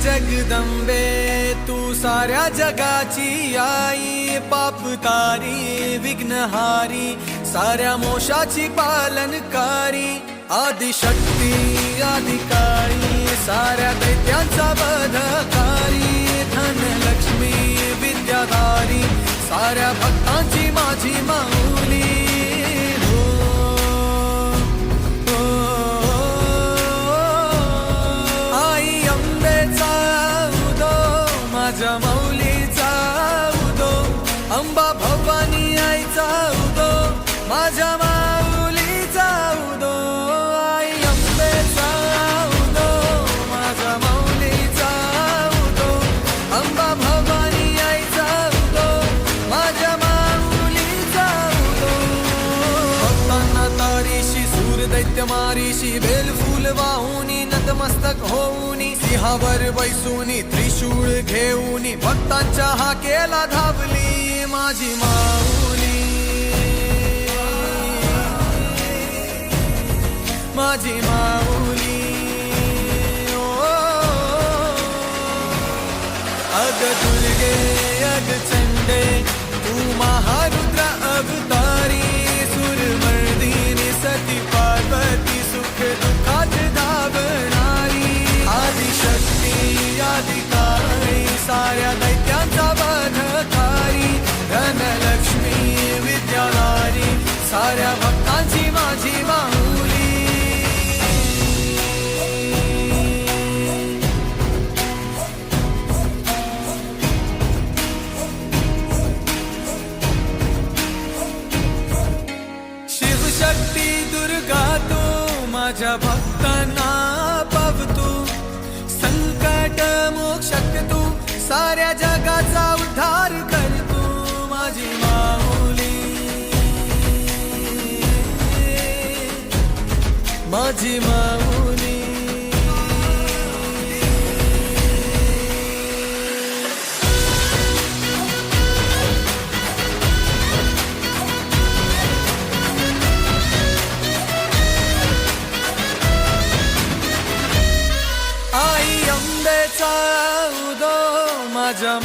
जगदंबे तू साऱ्या जगाची आई, पाप तारी विघ्नहारी साऱ्या मोशाची पालनकारी, आदिशक्ती आदिकाळी साऱ्या दैत्यांचा वधकारी, धनलक्ष्मी विद्याधारी साऱ्या भक्तांची माझी माऊली. माझ्या माऊलीचा उदो, अंबा भवानी आईचा उदो, माझ्या माऊलीचा उदो, आई अंबेचा उदो, माझ्या माऊलीचा उदो, अंबा भवानी आईचा उदो, माझ्या माऊलीचा उदो. भक्तांना तारीशी सूर दैत्य मारीशी, बेल फूल वाहुनी नतमस्तक होऊनी, सिंहावर बैसूनी त्रिशूळ घेऊनी, भक्तांच्या हाकेला धावली माझी माऊली, माझी माऊली. अग दुर्गे अग चंडे तू महारुद्र अवतारी, सुरमर्दिनी सती पार्वती सुख दुःखात धावणारी, आदिशक्ती आदिकाळी साऱ्या दैत्यांचा वधकारी, धनलक्ष्मी विद्याधारी साऱ्या भक्तांची माझी माऊली. शिवशक्ती दुर्गा तू माझ्या भक्तांना पावतू, संकट मोक्षक तू साऱ्या जगाचा उद्धार कर तू माझी माऊली, माझी माऊली. आई अंबेचा उदो, माझ्या